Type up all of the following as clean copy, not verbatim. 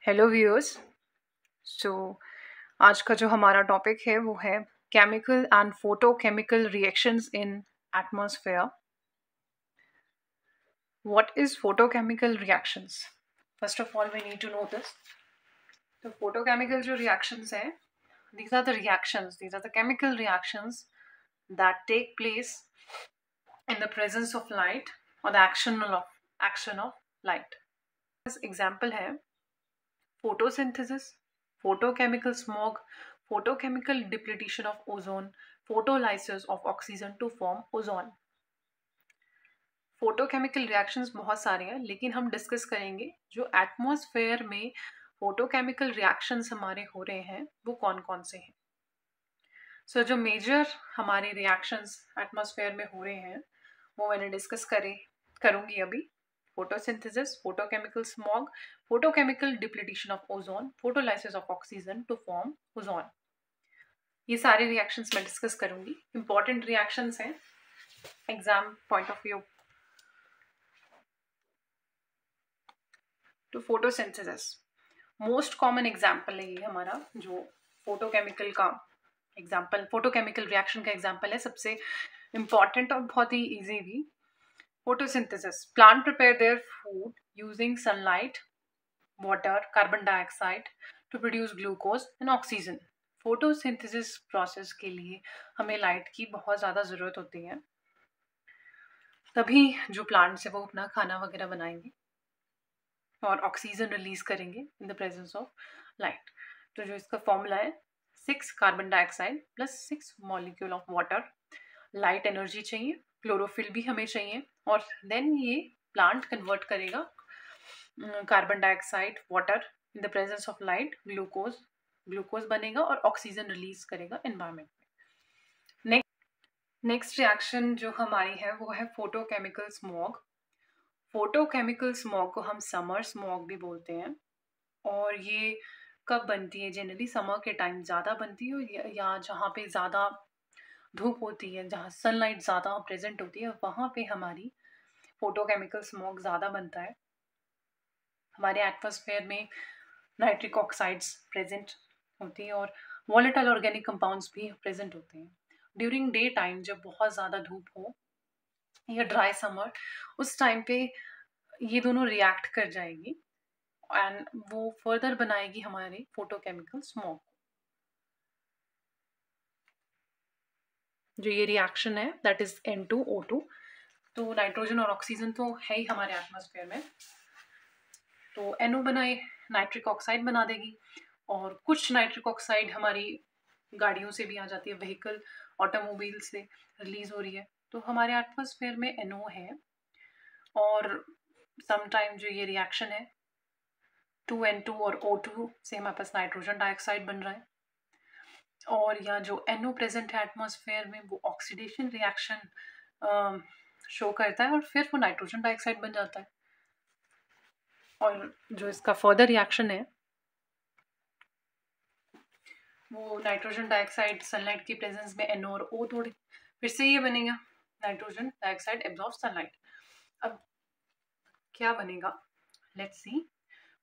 Hello viewers. सो आज का जो हमारा टॉपिक है वो है chemical and photochemical reactions in atmosphere. What is photochemical reactions? First of all we need to know this. तो फोटोकेमिकल जो रिएक्शंस हैं, these are the chemical reactions that take place in the presence of light or the action of light. Example है photosynthesis, photochemical smog, photochemical depletion of ozone, photolysis of oxygen to form ozone. Photochemical reactions बहुत सारे हैं, लेकिन हम discuss करेंगे जो atmosphere में photochemical reactions हमारे हो रहे हैं वो कौन कौन से हैं। सो जो मेजर हमारे रिएक्शंस एटमॉस्फेयर में हो रहे हैं वो मैंने डिस्कस करूंगी अभी। photosynthesis, photochemical smog, photochemical depletion of ozone, photolysis of oxygen to form ozone. ये सारे रिएक्शंस मैं डिस्कस करूंगी। इंपॉर्टेंट रिएक्शंस हैं एग्जाम पॉइंट ऑफ व्यू। तो फोटोसिंथेसिस मोस्ट कॉमन एग्जाम्पल है ये हमारा, जो फोटोकेमिकल का एग्जाम्पल, फोटोकेमिकल रिएक्शन का एग्जाम्पल है, सबसे इंपॉर्टेंट और बहुत ही इजी भी। Photosynthesis. Plant prepare their food using sunlight, water, carbon dioxide to produce glucose and oxygen. Photosynthesis process के लिए हमें लाइट की बहुत ज़्यादा ज़रूरत होती है, तभी जो प्लांट्स है वो अपना खाना वगैरह बनाएंगे और ऑक्सीजन रिलीज करेंगे इन द प्रेजेंस ऑफ लाइट। तो जो इसका फॉर्मूला है 6 carbon dioxide plus 6 molecule of water. Light energy चाहिए, क्लोरोफिल भी हमें चाहिए, और देन ये प्लांट कन्वर्ट करेगा carbon dioxide water in the presence of light, glucose बनेगा और ऑक्सीजन रिलीज करेगा एनवायरमेंट में। नेक्स्ट रिएक्शन जो हमारी है वो है फोटोकेमिकल स्मॉग। फोटोकेमिकल स्मॉग को हम समर स्मॉग भी बोलते हैं, और ये कब बनती है? जनरली समर के टाइम ज़्यादा बनती है, या जहाँ पे ज़्यादा धूप होती है, जहाँ सनलाइट ज़्यादा प्रेजेंट होती है, वहाँ पे हमारी फोटोकेमिकल स्मॉग ज़्यादा बनता है। हमारे एटमॉस्फेयर में नाइट्रिक ऑक्साइड्स प्रेजेंट होती है और वॉलेटाइल ऑर्गेनिक कंपाउंड्स भी प्रेजेंट होते हैं। ड्यूरिंग डे टाइम जब बहुत ज़्यादा धूप हो या ड्राई समर, उस टाइम पे ये दोनों रिएक्ट कर जाएगी एंड वो फर्दर बनाएगी हमारे फोटोकेमिकल स्मॉग। जो ये रिएक्शन है दैट इज N2O2। तो नाइट्रोजन और ऑक्सीजन तो है ही हमारे एटमॉस्फेयर में, तो NO बनाए नाइट्रिक ऑक्साइड बना देगी, और कुछ नाइट्रिक ऑक्साइड हमारी गाड़ियों से भी आ जाती है, व्हीकल ऑटोमोबाइल से रिलीज हो रही है, तो हमारे एटमॉस्फेयर में NO है। और समटाइम जो ये रिएक्शन है 2N2 और O2 से हमारे पास नाइट्रोजन डाइऑक्साइड बन रहा है, और या जो NO प्रेजेंट है एटमॉस्फेयर में वो ऑक्सीडेशन रिएक्शन शो करता है और फिर वो नाइट्रोजन डाइऑक्साइड बन जाता है। और जो इसका फर्दर रिएक्शन है वो नाइट्रोजन डाइऑक्साइड सनलाइट की प्रेजेंस में NO और O तोड़े, फिर से ये बनेगा नाइट्रोजन डाइऑक्साइड एब्जॉर्ब सनलाइट। अब क्या बनेगा, let's see.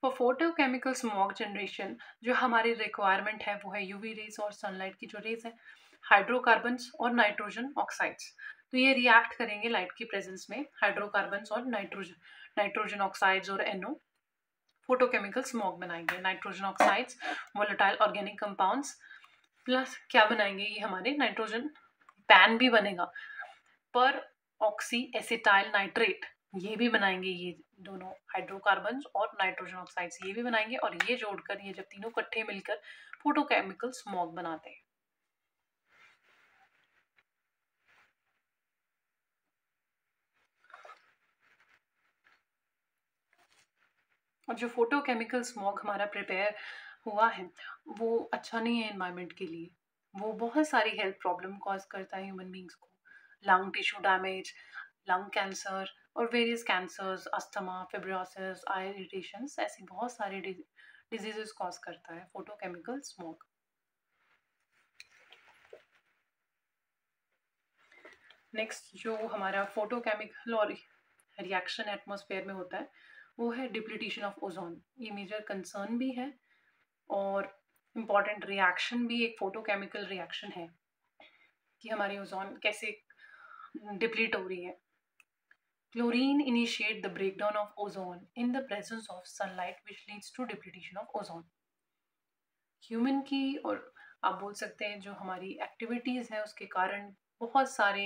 For photochemical smog generation जो हमारी रिक्वायरमेंट है वो है यूवी रेज और सनलाइट की जो रेज है, हाइड्रोकार्बन्स और नाइट्रोजन ऑक्साइड्स। तो ये रिएक्ट करेंगे लाइट की प्रेजेंस में, हाइड्रोकार्बन्स और नाइट्रोजन ऑक्साइड्स और NO, फोटोकेमिकल स्मॉग बनाएंगे। Nitrogen oxides volatile organic compounds plus क्या बनाएंगे, ये हमारे नाइट्रोजन पैन भी बनेगा, पर ऑक्सी एसिटाइल नाइट्रेट ये भी बनाएंगे, ये दोनों हाइड्रोकार्बन्स और नाइट्रोजन ऑक्साइड्स ये भी बनाएंगे, और ये जोड़कर ये जब तीनों इकट्ठे मिलकर फोटोकेमिकल स्मॉग बनाते हैं। और जो फोटोकेमिकल स्मॉग हमारा प्रिपेयर हुआ है वो अच्छा नहीं है एनवायरनमेंट के लिए, वो बहुत सारी हेल्थ प्रॉब्लम कॉज करता है ह्यूमन बींग्स को, lung tissue damage, lung cancer और वेरियस कैंसर्स, अस्थमा, फिब्रोसिस, आई इरिटेशंस, ऐसी बहुत सारी डिजीजेस कॉज करता है फोटोकेमिकल स्मॉग। नेक्स्ट जो हमारा फोटोकेमिकल और रिएक्शन एटमॉस्फेयर में होता है वो है डिप्लीटेशन ऑफ ओजोन। ये मेजर कंसर्न भी है और इम्पॉर्टेंट रिएक्शन भी, एक फोटोकेमिकल रिएक्शन है कि हमारी ओजोन कैसे डिप्लीट हो रही है। Chlorine initiate the breakdown of ozone in the presence of sunlight, which leads to depletion of ozone. Human की और आप बोल सकते हैं जो हमारी एक्टिविटीज़ है उसके कारण बहुत सारे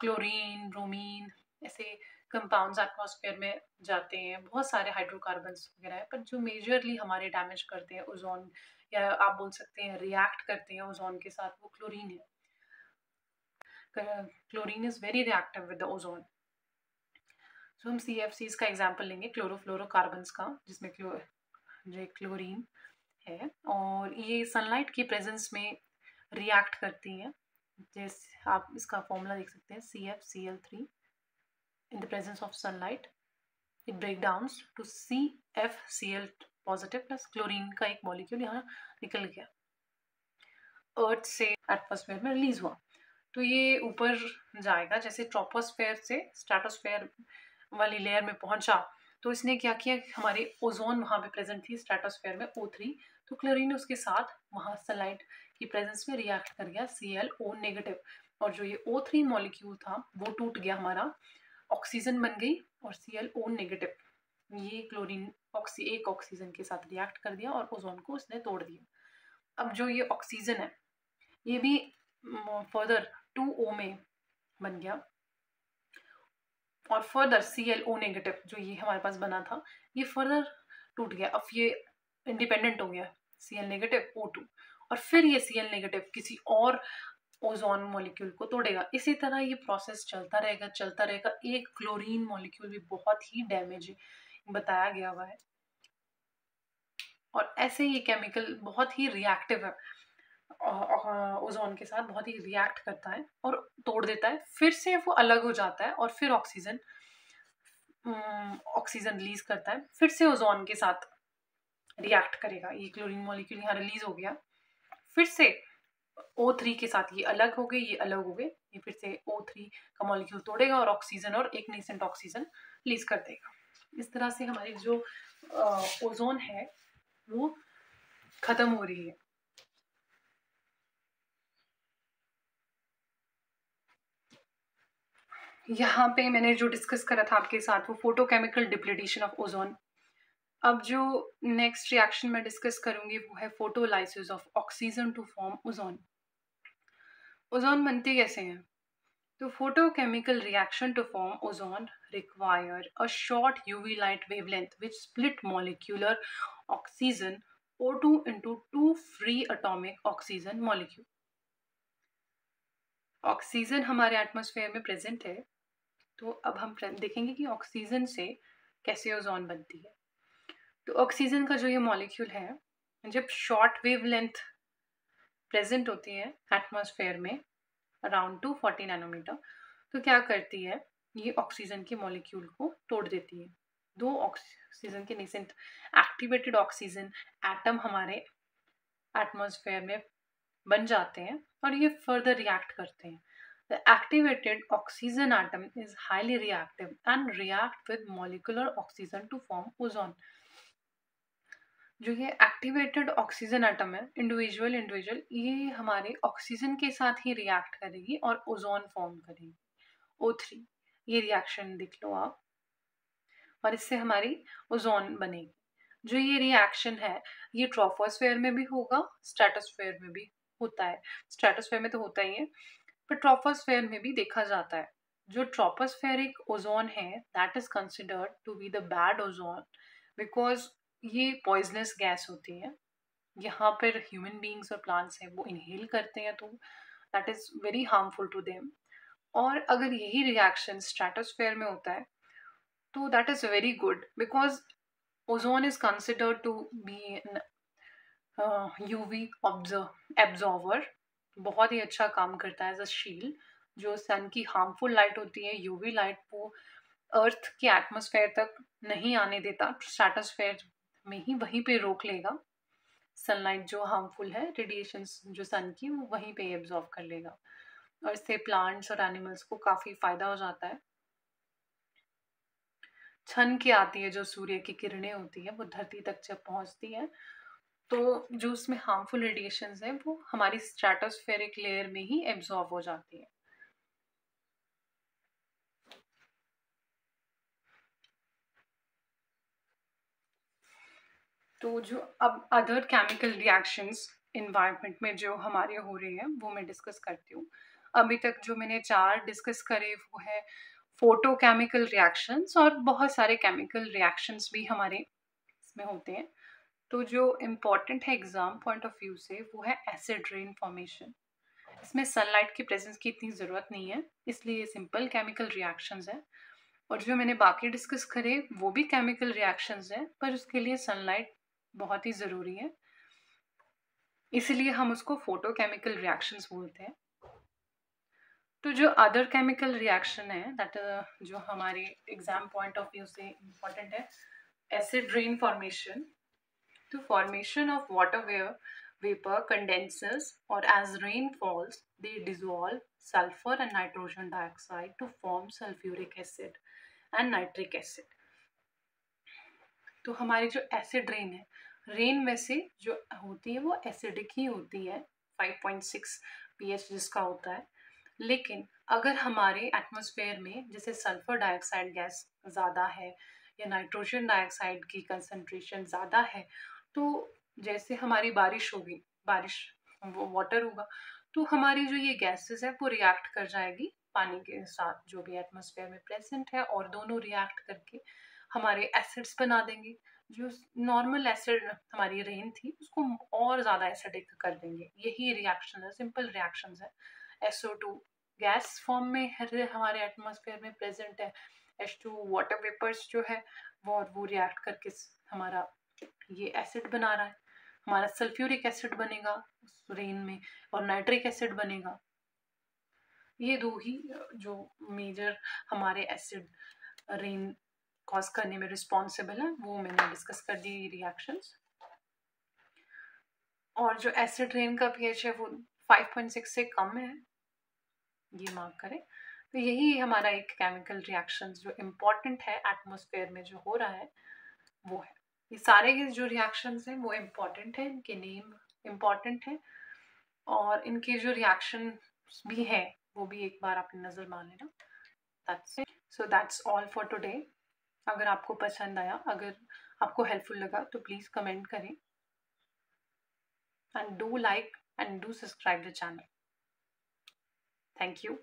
क्लोरीन, ब्रोमीन ऐसे कंपाउंड्स एटमॉस्फेयर में जाते हैं, बहुत सारे हाइड्रोकार्बन्स वगैरह है, पर जो मेजरली हमारे डैमेज करते हैं ओजोन, या आप बोल सकते हैं रिएक्ट करते हैं ओजोन के साथ, वो क्लोरीन है। Chlorine is very reactive with the ozone. तो हम CFCs का एग्जाम्पल लेंगे, क्लोरोफ्लोरोकार्बन्स का, जिसमें क्लोरीन है और ये सनलाइट की प्रेजेंस में रिएक्ट करती हैं। जैसे आप इसका फॉर्मूला देख सकते हैं, CFCl3 in the presence of sunlight it break down to CFCl positive plus chlorine का एक मॉलिक्यूल यहाँ निकल गया, अर्थ से एटमॉस्फेयर में रिलीज हुआ। तो ये ऊपर जाएगा, जैसे ट्रोपोस्फेयर से स्ट्रेटोस्फेयर वाली लेयर में पहुंचा तो इसने क्या किया, हमारे ओजोन वहाँ पे प्रेजेंट थी स्ट्रेटोस्फेयर में O3, तो क्लोरीन उसके साथ वहाँ सनलाइट की प्रेजेंस में रिएक्ट कर गया ClO नेगेटिव, और जो ये O3 मॉलिक्यूल था वो टूट गया, हमारा ऑक्सीजन बन गई और ClO नेगेटिव, ये क्लोरीन एक ऑक्सीजन के साथ रिएक्ट कर दिया और ओजोन को उसने तोड़ दिया। अब जो ये ऑक्सीजन है ये भी फर्दर 2O में बन गया और फर्दर ClO नेगेटिव जो ये हमारे पास बना था ये फर्दर टूट गया, अब ये इंडिपेंडेंट हो गया Cl नेगेटिव O2, और फिर ये Cl नेगेटिव किसी और ओजोन मॉलिक्यूल को तोड़ेगा। इसी तरह ये प्रोसेस चलता रहेगा। एक क्लोरीन मॉलिक्यूल भी बहुत ही डैमेज बताया गया हुआ है और ऐसे ये केमिकल बहुत ही रिएक्टिव है, ओजोन के साथ बहुत ही रिएक्ट करता है और तोड़ देता है, फिर से वो अलग हो जाता है और फिर ऑक्सीजन रिलीज करता है, फिर से ओजोन के साथ रिएक्ट करेगा। ये क्लोरीन मॉलिक्यूल यहाँ रिलीज हो गया, फिर से O3 के साथ ये अलग हो गए, ये फिर से O3 का मॉलिक्यूल तोड़ेगा और ऑक्सीजन और एक नेसेंट ऑक्सीजन रिलीज कर देगा। इस तरह से हमारी जो ओजोन है वो खत्म हो रही है। यहाँ पे मैंने जो डिस्कस करा था आपके साथ वो फोटोकेमिकल डिप्लीटेशन ऑफ ओजोन। अब जो नेक्स्ट रिएक्शन मैं डिस्कस करूंगी वो है photolysis of oxygen to form ozone. Ozone बनती कैसे हैं? तो photochemical reaction to form ozone require a short UV light wavelength which split molecular oxygen O2 into two free atomic oxygen molecule। Oxygen हमारे atmosphere में present है, तो अब हम देखेंगे कि ऑक्सीजन से कैसे ओजोन बनती है। तो ऑक्सीजन का जो ये मॉलिक्यूल है, जब शॉर्ट वेव लेंथ प्रेजेंट होती है एटमॉस्फेयर में अराउंड 240 नैनोमीटर, तो क्या करती है, ये ऑक्सीजन के मॉलिक्यूल को तोड़ देती है। दो ऑक्सीजन के नेसेंट एक्टिवेटेड ऑक्सीजन एटम हमारे एटमॉस्फेयर में बन जाते हैं और ये फर्दर रिएक्ट करते हैं। The activated oxygen atom is highly reactive and react with molecular oxygen to form ozone। जो ये एक्टिवेटेड ऑक्सीजन एटम है, इंडिविजुअल ये हमारे ऑक्सीजन के साथ ही रिएक्ट करेगी और ओजोन फॉर्म करेगी O3। ये रिएक्शन देख लो आप, और इससे हमारी ओजोन बनेगी। जो ये रिएक्शन है ये ट्रोपोस्फेयर में भी होगा, स्ट्रेटोस्फेयर में भी होता है। स्ट्रेटोस्फेयर में तो होता ही है, पर ट्रोपोस्फेयर में भी देखा जाता है। जो ट्रोपोस्फेरिक ओजोन है that is considered to be the bad ozone because ये पॉइजनस गैस होती है। यहाँ पर ह्यूमन बींग्स और प्लांट्स हैं वो इनहेल करते हैं, तो that is very harmful to them. और अगर यही रिएक्शन स्ट्रेटोस्फेयर में होता है तो that is very good because ozone is considered to be UV absorber, बहुत ही अच्छा काम करता है एज अ शील्ड। जो सन की हार्मफुल लाइट होती है, यूवी लाइट, वो अर्थ के एटमॉस्फेयर तक नहीं आने देता, स्ट्रेटोस्फेयर में ही वहीं पे रोक लेगा। सनलाइट जो हार्मफुल है, रेडिएशंस जो सन की, वो वहीं पे एब्जॉर्ब कर लेगा और इससे प्लांट्स और एनिमल्स को काफ़ी फ़ायदा हो जाता है। छन के आती है, जो सूर्य की किरणें होती है वो धरती तक जब पहुंचती है तो जो उसमें हार्मफुल रेडिएशंस हैं वो हमारी स्ट्रेटोस्फेरिक लेयर में ही एब्जॉर्ब हो जाती है। तो जो अब अदर केमिकल रिएक्शंस इन्वायरमेंट में जो हमारे हो रहे हैं वो मैं डिस्कस करती हूँ। अभी तक जो मैंने 4 डिस्कस करे वो है फोटोकेमिकल रिएक्शंस, और बहुत सारे केमिकल रिएक्शंस भी हमारे इसमें होते हैं। तो जो इम्पॉर्टेंट है एग्जाम पॉइंट ऑफ व्यू से वो है एसिड रेन फॉर्मेशन। इसमें सनलाइट की प्रेजेंस की इतनी ज़रूरत नहीं है, इसलिए ये सिंपल केमिकल रिएक्शंस है। और जो मैंने बाकी डिस्कस करे वो भी केमिकल रिएक्शंस हैं, पर उसके लिए सनलाइट बहुत ही ज़रूरी है, इसीलिए हम उसको फोटोकेमिकल रिएक्शंस बोलते हैं। तो जो अदर केमिकल रिएक्शन है दैट जो हमारे एग्जाम पॉइंट ऑफ व्यू से इम्पॉर्टेंट है, एसिड रेन फॉर्मेशन। तो formation of water vapor condenses, or as rain falls they dissolve sulfur and nitrogen dioxide to form sulfuric acid and nitric acid। तो हमारी जो acid rain है, rain वैसे जो होती है वो एसिडिक ही होती है, 5.6 pH जिसका होता है। लेकिन अगर हमारे एटमॉस्फेयर में जैसे सल्फर डाइऑक्साइड गैस ज़्यादा है या नाइट्रोजन डाइऑक्साइड की कंसंट्रेशन ज़्यादा है, तो जैसे हमारी बारिश होगी, बारिश वो वाटर होगा, तो हमारी जो ये गैसेस है वो रिएक्ट कर जाएगी पानी के साथ जो भी एटमॉस्फेयर में प्रेजेंट है, और दोनों रिएक्ट करके हमारे एसिड्स बना देंगे। जो नॉर्मल एसिड हमारी रेन थी उसको और ज़्यादा एसिडिक कर देंगे। यही रिएक्शन है, सिंपल रिएक्शन है। SO2 गैस फॉर्म में हमारे एटमॉस्फेयर में प्रेजेंट है, H2 वाटर वेपर्स जो है वो रिएक्ट करके हमारा ये एसिड बना रहा है। हमारा सल्फ्यूरिक एसिड बनेगा उस रेन में, और नाइट्रिक एसिड बनेगा। ये दो ही जो मेजर हमारे एसिड रेन कॉज करने में रिस्पॉन्सिबल है वो मैंने डिस्कस कर दी रिएक्शंस। और जो एसिड रेन का pH है वो 5.6 से कम है, ये मार्क करें। तो यही हमारा एक केमिकल रिएक्शन जो इम्पोर्टेंट है एटमॉस्फेयर में जो हो रहा है वो है। ये सारे के जो रिएक्शंस हैं वो इम्पोर्टेंट है, इनके नेम इम्पोर्टेंट है, और इनके जो रिएक्शन भी है वो भी एक बार अपनी नज़र मार लेना। That's it. So that's all for today. अगर आपको पसंद आया, अगर आपको हेल्पफुल लगा तो प्लीज़ कमेंट करें, and do like and do subscribe the channel. Thank you.